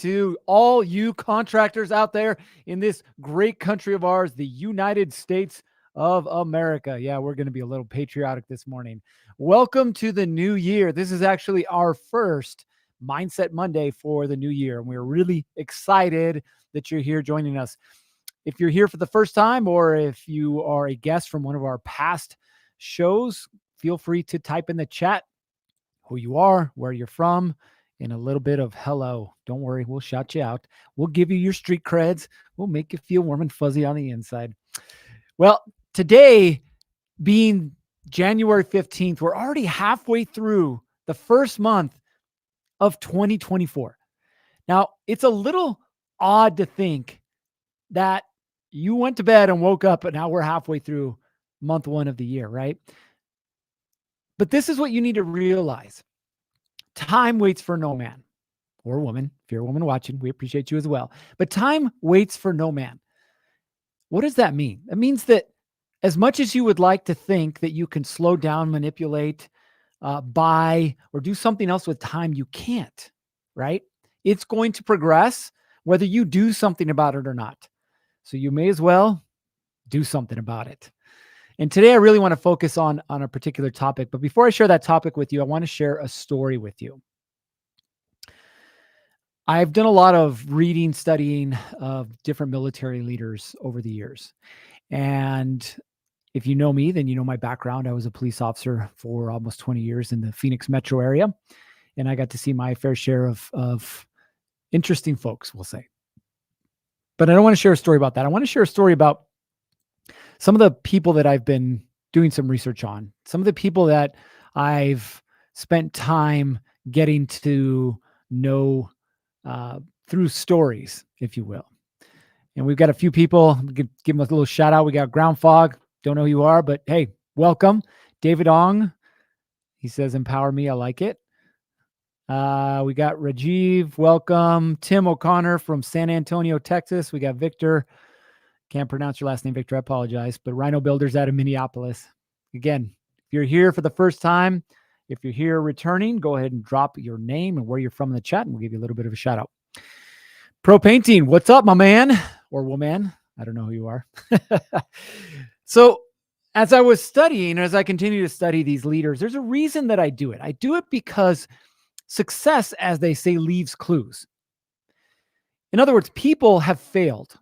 to all you contractors out there in this great country of ours, the United States of America. Yeah, we're going to be a little patriotic this morning. Welcome to the new year. This is actually our first Mindset Monday for the new year, and we're really excited that you're here joining us. If you're here for the first time, or if you are a guest from one of our past shows, feel free to type in the chat who you are, where you're from, and a little bit of hello. Don't worry, we'll shout you out. We'll give you your street creds. We'll make you feel warm and fuzzy on the inside. Well, today being January 15th, we're already halfway through the first month of 2024. Now, it's a little odd to think that you went to bed and woke up, and now we're halfway through month one of the year, right? But this is what you need to realize. Time waits for no man or woman. If you're a woman watching, we appreciate you as well. But time waits for no man. What does that mean? It means that as much as you would like to think that you can slow down, manipulate, buy, or do something else with time, you can't, right? It's going to progress whether you do something about it or not. So you may as well do something about it. And today I really want to focus on a particular topic. But before I share that topic with you, I want to share a story with you. I've done a lot of reading, studying of different military leaders over the years. And if you know me, then you know my background. I was a police officer for almost 20 years in the Phoenix metro area. And I got to see my fair share of interesting folks, we'll say. But I don't want to share a story about that. I want to share a story about some of the people that I've been doing some research on, some of the people that I've spent time getting to know through stories, if you will. And we've got a few people, give them a little shout out. We got Ground Fog. Don't know who you are, but hey, welcome. David Ong, he says, empower me. I like it. We got Rajiv, welcome. Tim O'Connor from San Antonio, Texas. We got Victor. Can't pronounce your last name, Victor. I apologize. But Rhino Builders out of Minneapolis. Again, if you're here for the first time, if you're here returning, go ahead and drop your name and where you're from in the chat, and we'll give you a little bit of a shout out. Pro Painting, what's up, my man or woman? I don't know who you are. So as I was studying, as I continue to study these leaders, there's a reason that I do it. I do it because success, as they say, leaves clues. In other words, people have failed.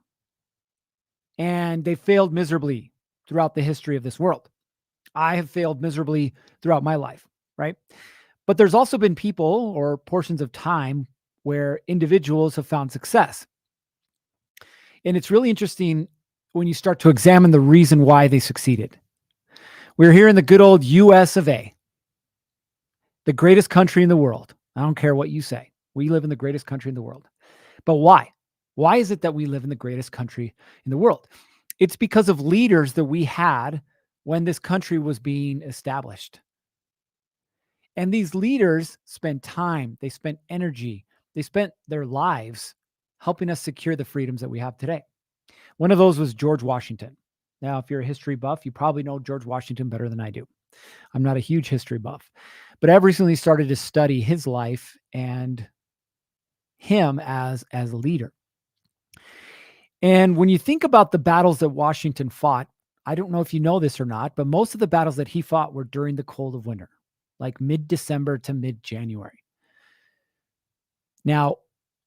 And they failed miserably throughout the history of this world. I have failed miserably throughout my life, right? But there's also been people or portions of time where individuals have found success. And it's really interesting when you start to examine the reason why they succeeded. We're here in the good old US of A, the greatest country in the world. I don't care what you say. We live in the greatest country in the world. But why? Why is it that we live in the greatest country in the world? It's because of leaders that we had when this country was being established. And these leaders spent time, they spent energy, they spent their lives helping us secure the freedoms that we have today. One of those was George Washington. Now, if you're a history buff, you probably know George Washington better than I do. I'm not a huge history buff, but I've recently started to study his life and him as a leader. And when you think about the battles that Washington fought, I don't know if you know this or not, but most of the battles that he fought were during the cold of winter, like mid-December to mid-January. Now,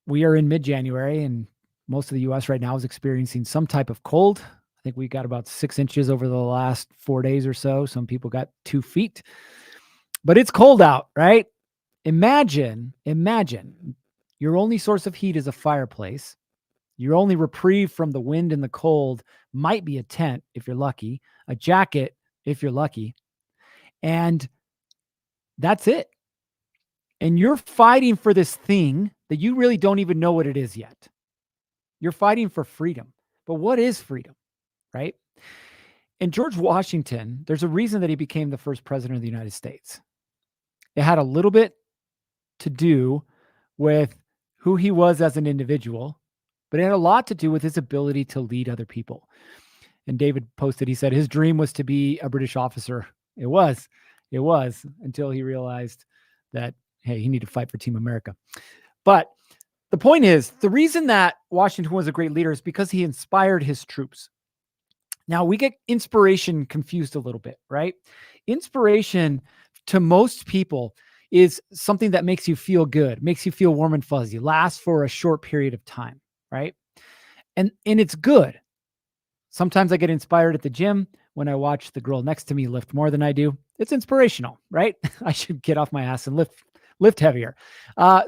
we are in mid-January, and most of the U.S. right now is experiencing some type of cold. I think we got about 6 inches over the last 4 days or so. Some people got 2 feet. But it's cold out, right? Imagine your only source of heat is a fireplace. Your only reprieve from the wind and the cold might be a tent, if you're lucky, a jacket, if you're lucky. And that's it. And you're fighting for this thing that you really don't even know what it is yet. You're fighting for freedom. But what is freedom, right? And George Washington, there's a reason that he became the first president of the United States. It had a little bit to do with who he was as an individual, but it had a lot to do with his ability to lead other people. And David posted, he said his dream was to be a British officer. It was until he realized that, hey, he needed to fight for Team America. But The point is, the reason that Washington was a great leader is because he inspired his troops. Now, we get inspiration confused a little bit, right? Inspiration to most people is something that makes you feel good, makes you feel warm and fuzzy, lasts for a short period of time, right? And it's good. Sometimes I get inspired at the gym when I watch the girl next to me lift more than I do. It's inspirational, right? I should get off my ass and lift heavier.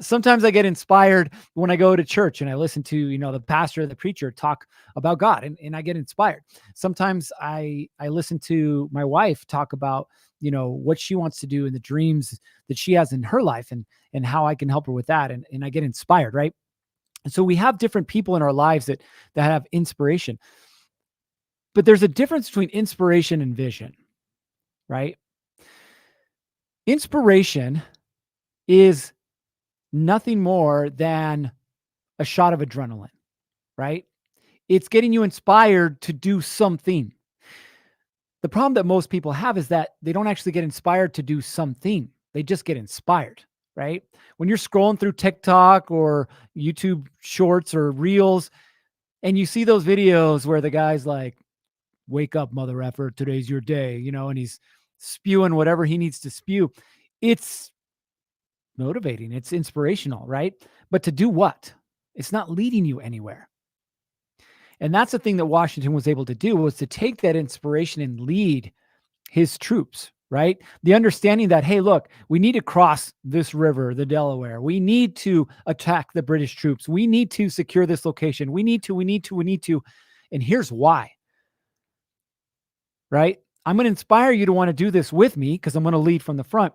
Sometimes I get inspired when I go to church and I listen to, the pastor or the preacher talk about God, and I get inspired. Sometimes I listen to my wife talk about, what she wants to do and the dreams that she has in her life, and how I can help her with that. And I get inspired, right? And so we have different people in our lives that have inspiration. But there's a difference between inspiration and vision, right? Inspiration is nothing more than a shot of adrenaline, right? It's getting you inspired to do something. The problem that most people have is that they don't actually get inspired to do something. They just get inspired, right? When you're scrolling through TikTok or YouTube shorts or reels and you see those videos where the guy's like, wake up, mother effer, today's your day, and he's spewing whatever he needs to spew. It's motivating. It's inspirational, right? But to do what? It's not leading you anywhere. And that's the thing that Washington was able to do, was to take that inspiration and lead his troops, right? The understanding that, hey, look, we need to cross this river, the Delaware. We need to attack the British troops. We need to secure this location. We need to. And here's why. Right? I'm going to inspire you to want to do this with me because I'm going to lead from the front.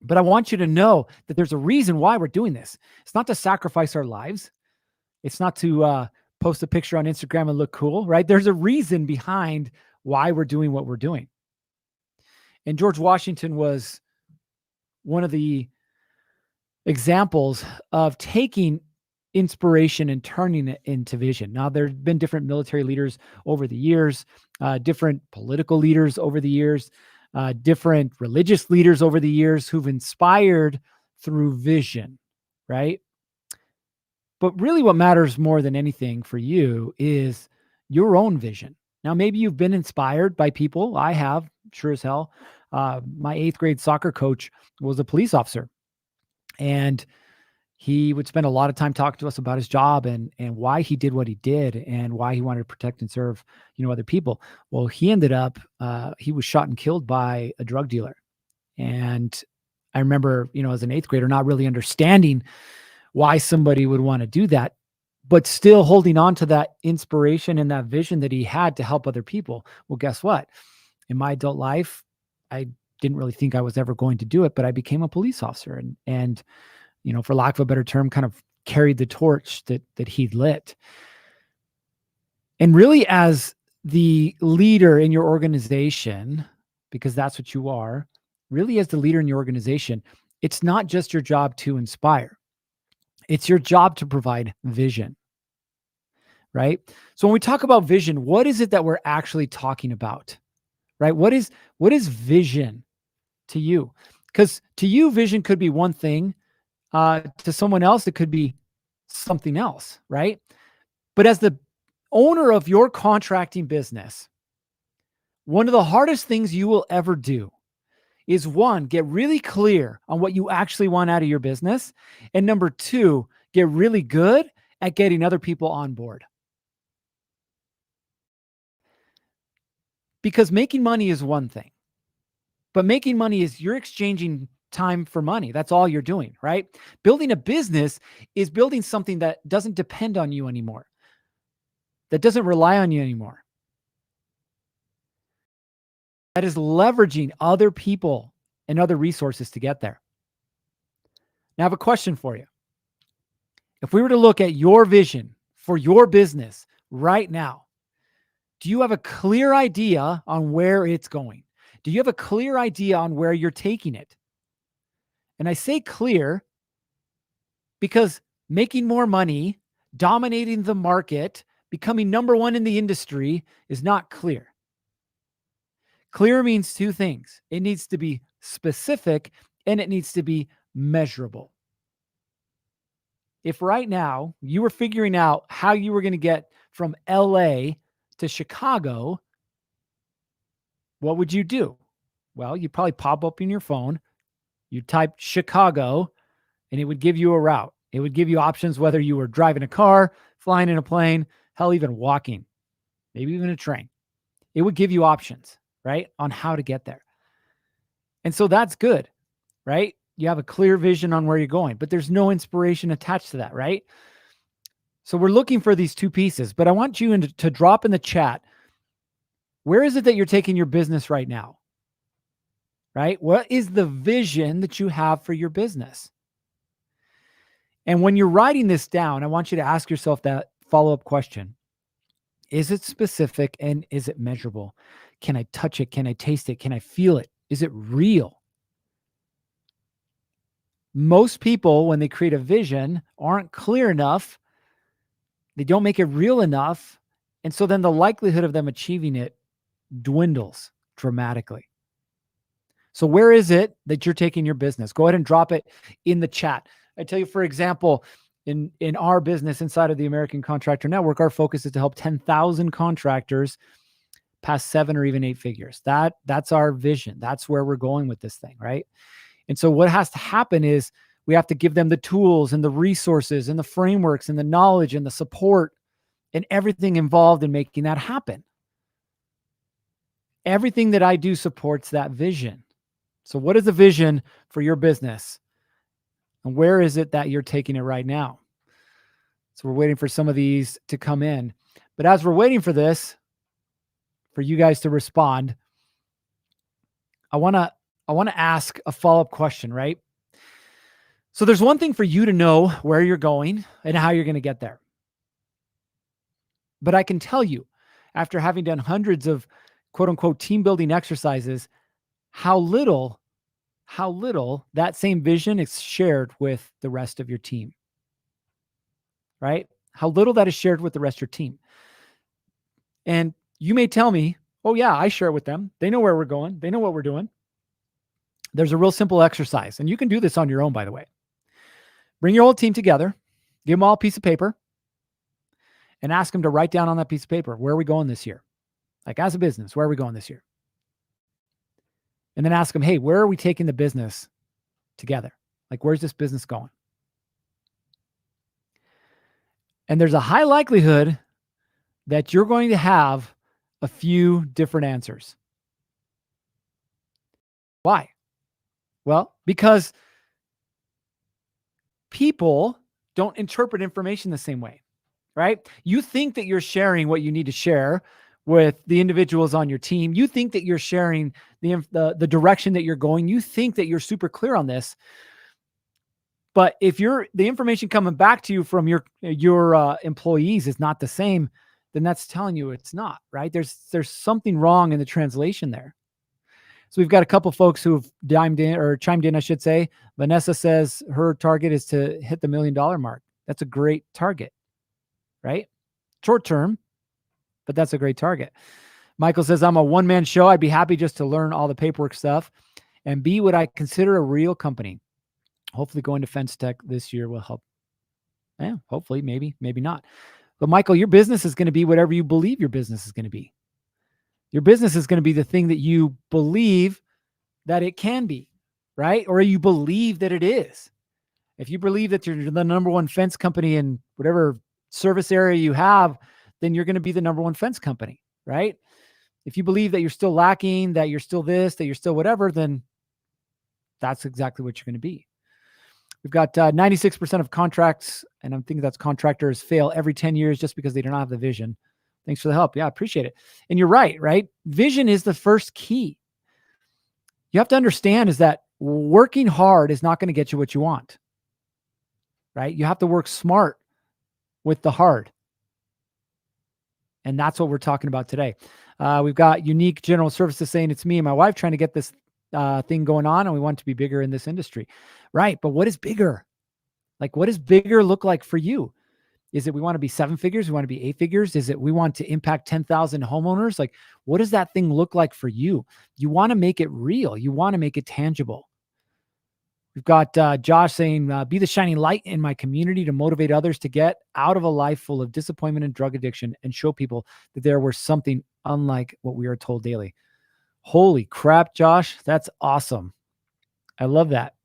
But I want you to know that there's a reason why we're doing this. It's not to sacrifice our lives. It's not to post a picture on Instagram and look cool, right? There's a reason behind why we're doing what we're doing. And George Washington was one of the examples of taking inspiration and turning it into vision. Now, there have been different military leaders over the years, different political leaders over the years, different religious leaders over the years who've inspired through vision, right? But really what matters more than anything for you is your own vision. Now, maybe you've been inspired by people. I have, sure as hell. My 8th grade soccer coach was a police officer, and he would spend a lot of time talking to us about his job and why he did what he did and why he wanted to protect and serve, other people. Well, he ended up, he was shot and killed by a drug dealer. And I remember, as an 8th grader, not really understanding why somebody would want to do that, but still holding on to that inspiration and that vision that he had to help other people. Well, guess what? In my adult life, I didn't really think I was ever going to do it, but I became a police officer and for lack of a better term, kind of carried the torch that he lit. And really, as the leader in your organization, because that's what you are, really as the leader in your organization, it's not just your job to inspire. It's your job to provide vision, right? So when we talk about vision, what is it that we're actually talking about, right? What is vision to you? Because to you, vision could be one thing. To someone else, it could be something else, right? But as the owner of your contracting business, one of the hardest things you will ever do is, one, get really clear on what you actually want out of your business. And number two, get really good at getting other people on board. Because making money is one thing, but making money is you're exchanging time for money. That's all you're doing, right? Building a business is building something that doesn't depend on you anymore, that doesn't rely on you anymore, that is leveraging other people and other resources to get there. Now, I have a question for you. If we were to look at your vision for your business right now, do you have a clear idea on where it's going? Do you have a clear idea on where you're taking it? And I say clear because making more money, dominating the market, becoming number one in the industry is not clear. Clear means two things. It needs to be specific and it needs to be measurable. If right now you were figuring out how you were going to get from LA to Chicago, what would you do? Well, you'd probably pop up in your phone, you type Chicago, and it would give you a route. It would give you options whether you were driving a car, flying in a plane, hell, even walking, maybe even a train. It would give you options, right, on how to get there. And so that's good, right? You have a clear vision on where you're going, but there's no inspiration attached to that, right? So we're looking for these two pieces, but I want you to drop in the chat, where is it that you're taking your business right now? Right? What is the vision that you have for your business? And when you're writing this down, I want you to ask yourself that follow-up question. Is it specific and is it measurable? Can I touch it? Can I taste it? Can I feel it? Is it real? Most people, when they create a vision, aren't clear enough. They don't make it real enough. And so then the likelihood of them achieving it dwindles dramatically. So where is it that you're taking your business? Go ahead and drop it in the chat. I tell you, for example, in our business inside of the American Contractor Network, our focus is to help 10,000 contractors pass 7 or even 8 figures. That's our vision. That's where we're going with this thing, right? And so what has to happen is we have to give them the tools and the resources and the frameworks and the knowledge and the support and everything involved in making that happen. Everything that I do supports that vision. So what is the vision for your business? And where is it that you're taking it right now? So we're waiting for some of these to come in. But as we're waiting for this, for you guys to respond, I want to ask a follow-up question, right? So there's one thing for you to know where you're going and how you're going to get there. But I can tell you, after having done hundreds of quote unquote team building exercises, how little that same vision is shared with the rest of your team, right? How little that is shared with the rest of your team. And you may tell me, oh yeah, I share it with them. They know where we're going. They know what we're doing. There's a real simple exercise, and you can do this on your own, by the way. Bring your whole team together, give them all a piece of paper, and ask them to write down on that piece of paper, where are we going this year? Like as a business, where are we going this year? And then ask them, hey, where are we taking the business together? Like, where's this business going? And there's a high likelihood that you're going to have a few different answers. Why? Well, because people don't interpret information the same way, right? You think that you're sharing what you need to share with the individuals on your team. You think that you're sharing the direction that you're going. You think that you're super clear on this. But if the information coming back to you from your employees is not the same, then that's telling you it's not, right? There's something wrong in the translation there. So we've got a couple folks who've chimed in, I should say. Vanessa says her target is to hit the $1 million mark. That's a great target, right? Short term, but that's a great target. Michael says, I'm a one-man show. I'd be happy just to learn all the paperwork stuff and be what I consider a real company. Hopefully going to Fence Tech this year will help. Yeah, hopefully, maybe not. But Michael, your business is going to be whatever you believe your business is going to be. Your business is going to be the thing that you believe that it can be, right? Or you believe that it is. If you believe that you're the number one fence company in whatever service area you have, then you're going to be the number one fence company, right? If you believe that you're still lacking, that you're still this, that you're still whatever, then that's exactly what you're going to be. We've got 96% of contracts, and I'm thinking that's contractors, fail every 10 years just because they do not have the vision. Thanks for the help. Yeah, I appreciate it. And you're right? Vision is the first key. You have to understand is that working hard is not going to get you what you want, right? You have to work smart with the hard. And that's what we're talking about today. We've got Unique General Services saying it's me and my wife trying to get this thing going on, and we want to be bigger in this industry. Right. But what is bigger? Like, what does bigger look like for you? Is it we want to be 7 figures? We want to be 8 figures? Is it we want to impact 10,000 homeowners? Like, what does that thing look like for you? You want to make it real. You want to make it tangible. We've got Josh saying, be the shining light in my community to motivate others to get out of a life full of disappointment and drug addiction and show people that there was something unlike what we are told daily. Holy crap, Josh. That's awesome. I love that.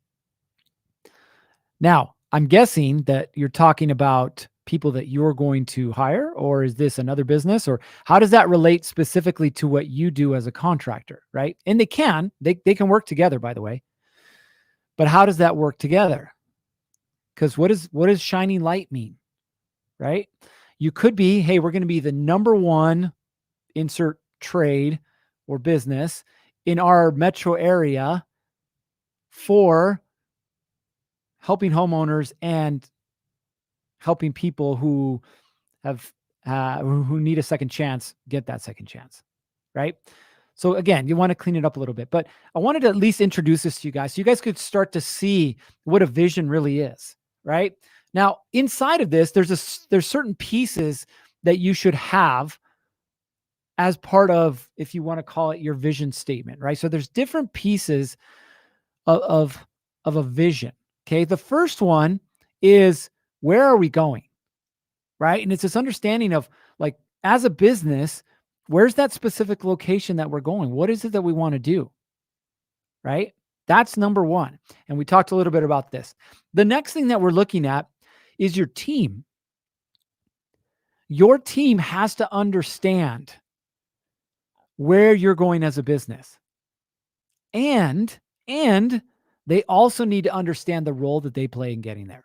Now, I'm guessing that you're talking about people that you're going to hire, or is this another business, or how does that relate specifically to what you do as a contractor, right? And they can work together, by the way. But how does that work together? Because what does shining light mean, right? You could be, hey, we're going to be the number one insert trade or business in our metro area for helping homeowners and helping people who have who need a second chance get that second chance, right? So again, you want to clean it up a little bit, but I wanted to at least introduce this to you guys so you guys could start to see what a vision really is, right? Now, inside of this, there's certain pieces that you should have as part of, if you want to call it, your vision statement, right? So there's different pieces of a vision. Okay. The first one is, where are we going? Right. And it's this understanding of, like, as a business, where's that specific location that we're going? What is it that we want to do? Right. That's number one. And we talked a little bit about this. The next thing that we're looking at is your team. Your team has to understand where you're going as a business. And they also need to understand the role that they play in getting there.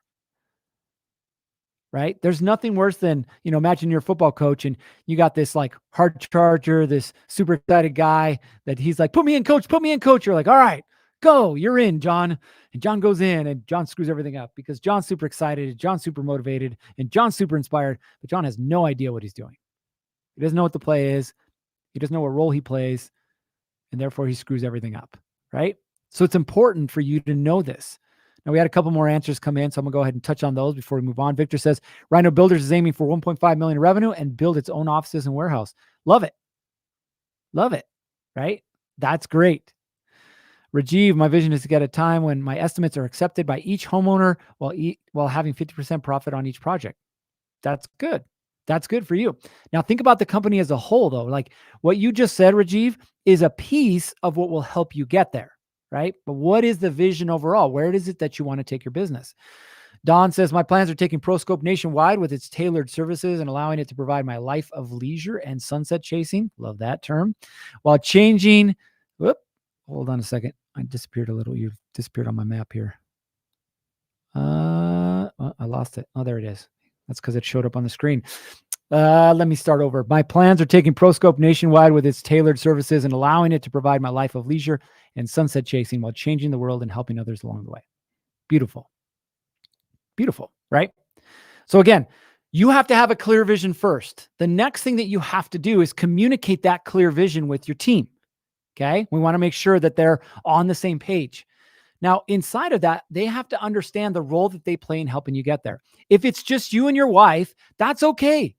Right? There's nothing worse than, imagine you're a football coach and you got this like hard charger, this super excited guy that he's like, put me in, coach, put me in, coach. You're like, all right, go, you're in, John. And John goes in and John screws everything up because John's super excited, John's super motivated, and John's super inspired, but John has no idea what he's doing. He doesn't know what the play is. He doesn't know what role he plays, and therefore he screws everything up, right? So it's important for you to know this. Now, we had a couple more answers come in, so I'm going to go ahead and touch on those before we move on. Victor says, Rhino Builders is aiming for 1.5 million in revenue and build its own offices and warehouse. Love it. Love it, right? That's great. Rajiv, my vision is to get a time when my estimates are accepted by each homeowner while having 50% profit on each project. That's good. That's good for you. Now, think about the company as a whole, though. Like what you just said, Rajiv, is a piece of what will help you get there. Right? But what is the vision overall? Where is it that you want to take your business? Don says, my plans are taking ProScope nationwide with its tailored services and allowing it to provide my life of leisure and sunset chasing. Love that term. While changing, hold on a second. I disappeared a little. You've disappeared on my map here. I lost it. Oh, there it is. That's because it showed up on the screen. Let me start over. My plans are taking ProScope nationwide with its tailored services and allowing it to provide my life of leisure and sunset chasing while changing the world and helping others along the way. Beautiful. Beautiful, right? So again, you have to have a clear vision first. The next thing that you have to do is communicate that clear vision with your team. Okay. We want to make sure that they're on the same page. Now, inside of that, they have to understand the role that they play in helping you get there. If it's just you and your wife, that's okay.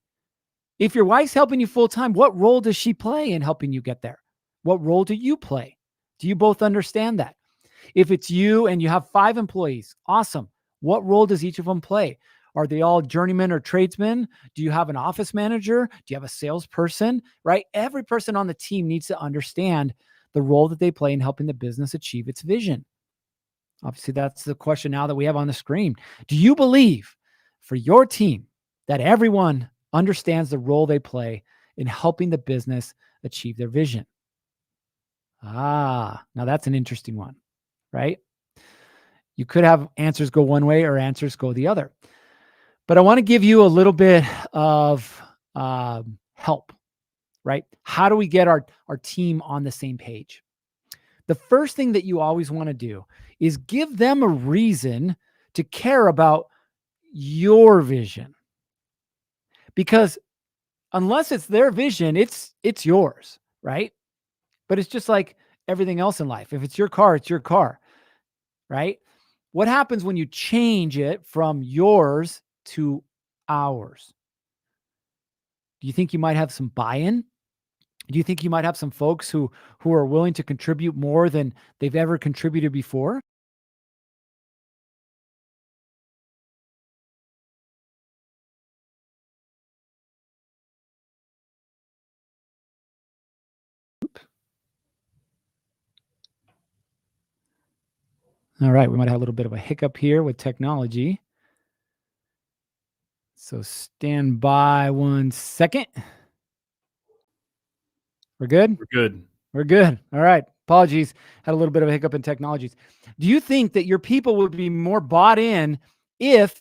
If your wife's helping you full time, what role does she play in helping you get there? What role do you play? Do you both understand that? If it's you and you have 5 employees, awesome. What role does each of them play? Are they all journeymen or tradesmen? Do you have an office manager? Do you have a salesperson? Right? Every person on the team needs to understand the role that they play in helping the business achieve its vision. Obviously, that's the question now that we have on the screen. Do you believe for your team that everyone understands the role they play in helping the business achieve their vision? Now that's an interesting one, right? You could have answers go one way or answers go the other. But I want to give you a little bit of help, right? How do we get our team on the same page? The first thing that you always want to do is give them a reason to care about your vision. Because unless it's their vision, it's yours, right? But it's just like everything else in life. If it's your car, it's your car, right? What happens when you change it from yours to ours? Do you think you might have some buy-in? Do you think you might have some folks who are willing to contribute more than they've ever contributed before? All right, we might have a little bit of a hiccup here with technology. So stand by 1 second. We're good? We're good. We're good. All right. Apologies. Had a little bit of a hiccup in technologies. Do you think that your people would be more bought in if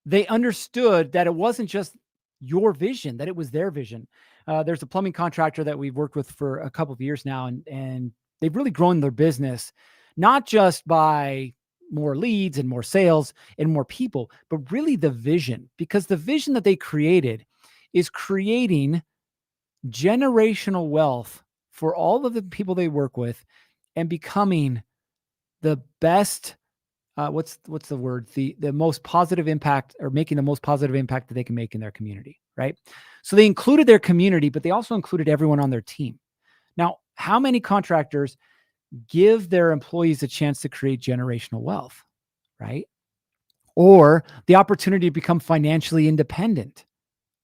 they understood that it wasn't just your vision, that it was their vision? There's a plumbing contractor that we've worked with for a couple of years now, and they've really grown their business, not just by more leads and more sales and more people, but really the vision, because the vision that they created is creating generational wealth for all of the people they work with and becoming the best what's the word, the most positive impact, or making the most positive impact that they can make in their community, right? So they included their community, but they also included everyone on their team. Now, how many contractors give their employees a chance to create generational wealth, right? Or the opportunity to become financially independent,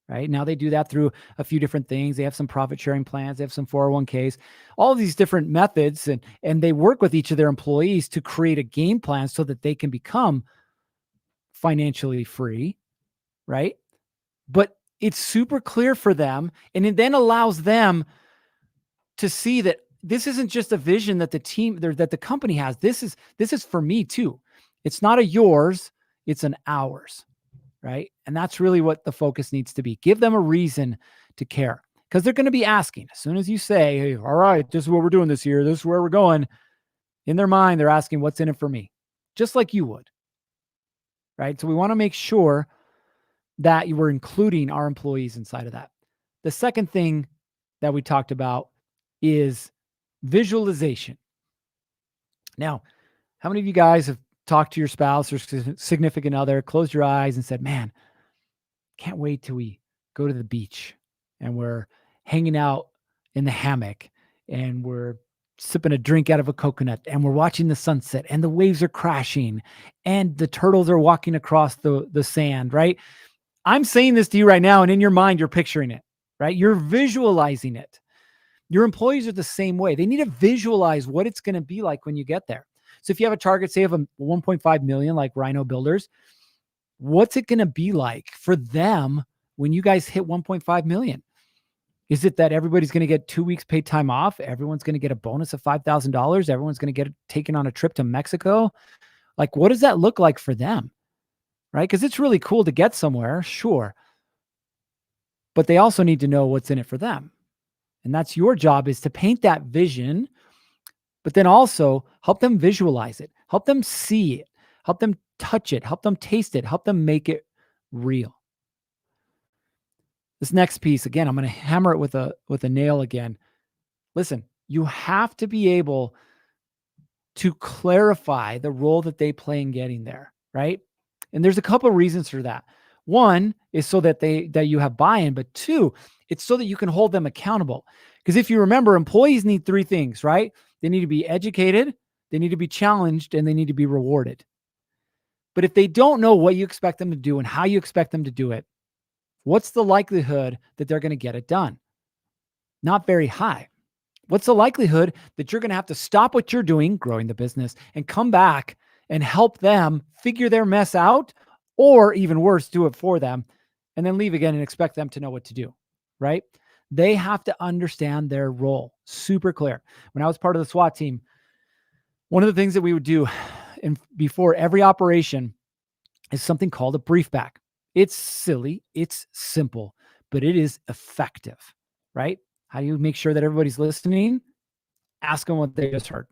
right? Now they do that through a few different things. They have some profit sharing plans, they have some 401ks, all of these different methods, and they work with each of their employees to create a game plan so that they can become financially free, right? But it's super clear for them, and it then allows them to see that this isn't just a vision that the team that the company has. This is for me too. It's not a yours, it's an ours. Right. And that's really what the focus needs to be. Give them a reason to care, because they're going to be asking as soon as you say, hey, all right, this is what we're doing this year. This is where we're going. In their mind, they're asking, what's in it for me? Just like you would. Right. So we want to make sure that you were including our employees inside of that. The second thing that we talked about is visualization. Now, how many of you guys have talked to your spouse or significant other, closed your eyes and said, man, can't wait till we go to the beach and we're hanging out in the hammock and we're sipping a drink out of a coconut and we're watching the sunset and the waves are crashing and the turtles are walking across the sand, right? I'm saying this to you right now, and in your mind, you're picturing it, right? You're visualizing it. Your employees are the same way. They need to visualize what it's going to be like when you get there. So if you have a target, say of a 1.5 million, like Rhino Builders, what's it going to be like for them when you guys hit 1.5 million? Is it that everybody's going to get 2 weeks paid time off? Everyone's going to get a bonus of $5,000. Everyone's going to get taken on a trip to Mexico. Like, what does that look like for them? Right? Because it's really cool to get somewhere, sure. But they also need to know what's in it for them. And that's your job, is to paint that vision, but then also help them visualize it, help them see it, help them touch it, help them taste it, help them make it real. This next piece, again, I'm going to hammer it with a nail again. Listen, you have to be able to clarify the role that they play in getting there, right? And there's a couple of reasons for that. One is so that you have buy-in, but two, it's so that you can hold them accountable. Because if you remember, employees need three things, right? They need to be educated, they need to be challenged, and they need to be rewarded. But if they don't know what you expect them to do and how you expect them to do it, what's the likelihood that they're going to get it done? Not very high. What's the likelihood that you're going to have to stop what you're doing, growing the business, and come back and help them figure their mess out, or even worse, do it for them, and then leave again and expect them to know what to do, right? They have to understand their role. Super clear. When I was part of the SWAT team, one of the things that we would do before every operation is something called a brief back. It's silly, it's simple, but it is effective, right? How do you make sure that everybody's listening? Ask them what they just heard.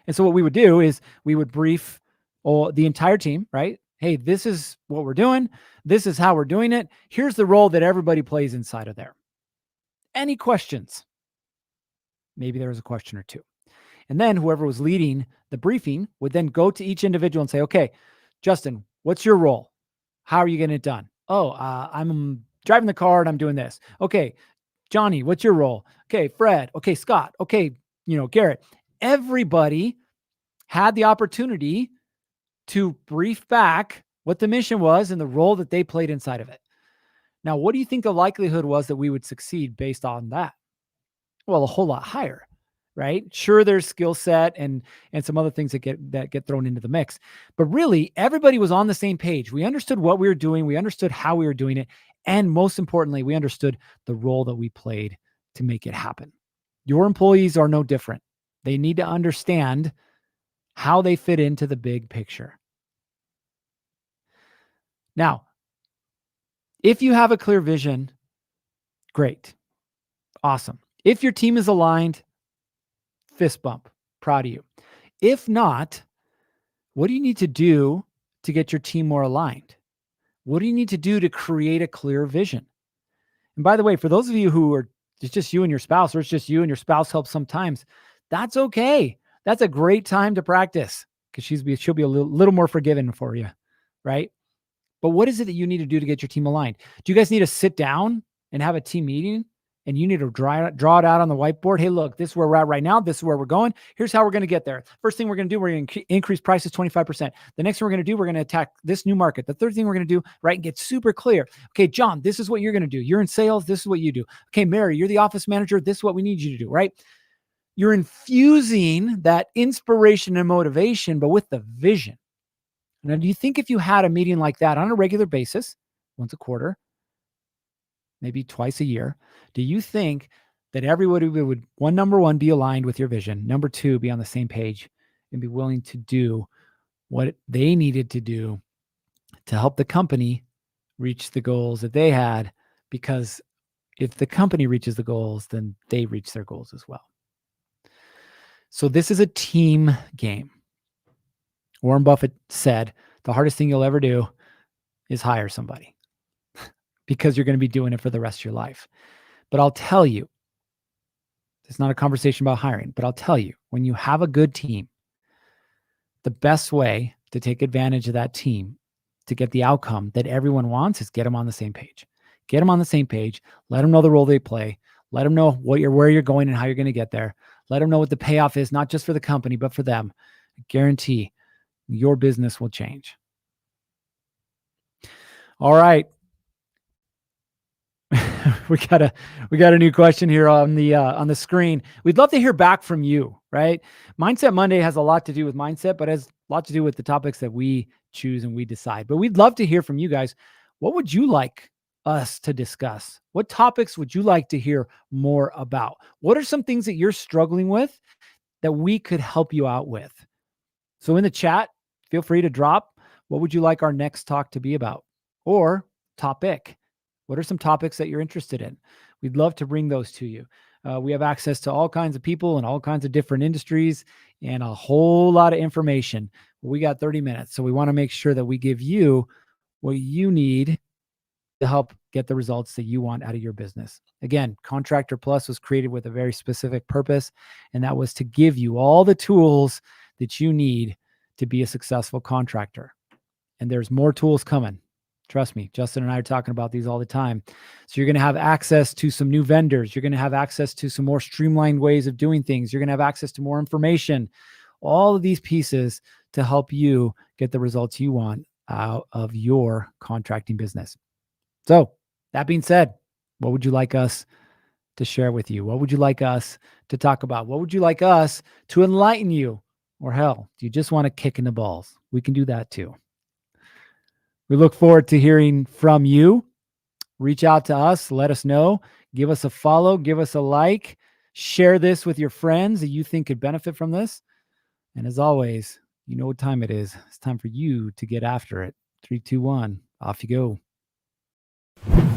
And so what we would do is we would brief the entire team, right? Hey, this is what we're doing. This is how we're doing it. Here's the role that everybody plays inside of there. Any questions? Maybe there was a question or two. And then whoever was leading the briefing would then go to each individual and say, okay, Justin, what's your role? How are you getting it done? Oh, I'm driving the car and I'm doing this. Okay, Johnny, what's your role? Okay, Fred. Okay, Scott. Okay, Garrett. Everybody had the opportunity to brief back what the mission was and the role that they played inside of it. Now, what do you think the likelihood was that we would succeed based on that? Well, a whole lot higher, right? Sure, there's skill set and some other things that get thrown into the mix. But really, everybody was on the same page. We understood what we were doing, we understood how we were doing it, and most importantly, we understood the role that we played to make it happen. Your employees are no different. They need to understand how they fit into the big picture. Now, if you have a clear vision, great. Awesome. If your team is aligned, fist bump. Proud of you. If not, what do you need to do to get your team more aligned? What do you need to do to create a clear vision? And by the way, for those of you who are, it's just you and your spouse, or it's just you and your spouse helps sometimes, that's okay. That's a great time to practice because she'll be a little more forgiving for you, right? But what is it that you need to do to get your team aligned? Do you guys need to sit down and have a team meeting and you need to draw it out on the whiteboard? Hey, look, this is where we're at right now. This is where we're going. Here's how we're going to get there. First thing we're going to do, we're going to increase prices 25%. The next thing we're going to do, we're going to attack this new market. The third thing we're going to do, right, and get super clear. Okay, John, this is what you're going to do. You're in sales. This is what you do. Okay, Mary, you're the office manager. This is what we need you to do, right? You're infusing that inspiration and motivation, but with the vision. Now, do you think if you had a meeting like that on a regular basis, once a quarter, maybe twice a year, do you think that everybody would, number one, be aligned with your vision, number two, be on the same page and be willing to do what they needed to do to help the company reach the goals that they had? Because if the company reaches the goals, then they reach their goals as well. So this is a team game. Warren Buffett said, the hardest thing you'll ever do is hire somebody because you're going to be doing it for the rest of your life. But I'll tell you, it's not a conversation about hiring, but I'll tell you, when you have a good team, the best way to take advantage of that team to get the outcome that everyone wants is get them on the same page. Get them on the same page. Let them know the role they play. Let them know where you're going and how you're going to get there. Let them know what the payoff is, not just for the company, but for them. I guarantee your business will change. All right. we got a new question here on the screen. We'd love to hear back from you, right? Mindset Monday has a lot to do with mindset, but has a lot to do with the topics that we choose and we decide. But we'd love to hear from you guys. What would you like us to discuss? What topics would you like to hear more about? What are some things that you're struggling with that we could help you out with? So in the chat, feel free to drop, what would you like our next talk to be about? Or topic. What are some topics that you're interested in? We'd love to bring those to you. We have access to all kinds of people and all kinds of different industries and a whole lot of information. We got 30 minutes, so we want to make sure that we give you what you need to help get the results that you want out of your business. Again, Contractor Plus was created with a very specific purpose, and that was to give you all the tools that you need to be a successful contractor. And there's more tools coming. Trust me, Justin and I are talking about these all the time. So you're going to have access to some new vendors. You're going to have access to some more streamlined ways of doing things. You're going to have access to more information, all of these pieces to help you get the results you want out of your contracting business. So that being said, what would you like us to share with you? What would you like us to talk about? What would you like us to enlighten you? Or hell, do you just want to kick in the balls? We can do that too. We look forward to hearing from you. Reach out to us. Let us know. Give us a follow. Give us a like. Share this with your friends that you think could benefit from this. And as always, you know what time it is. It's time for you to get after it. 3, 2, 1. Off you go.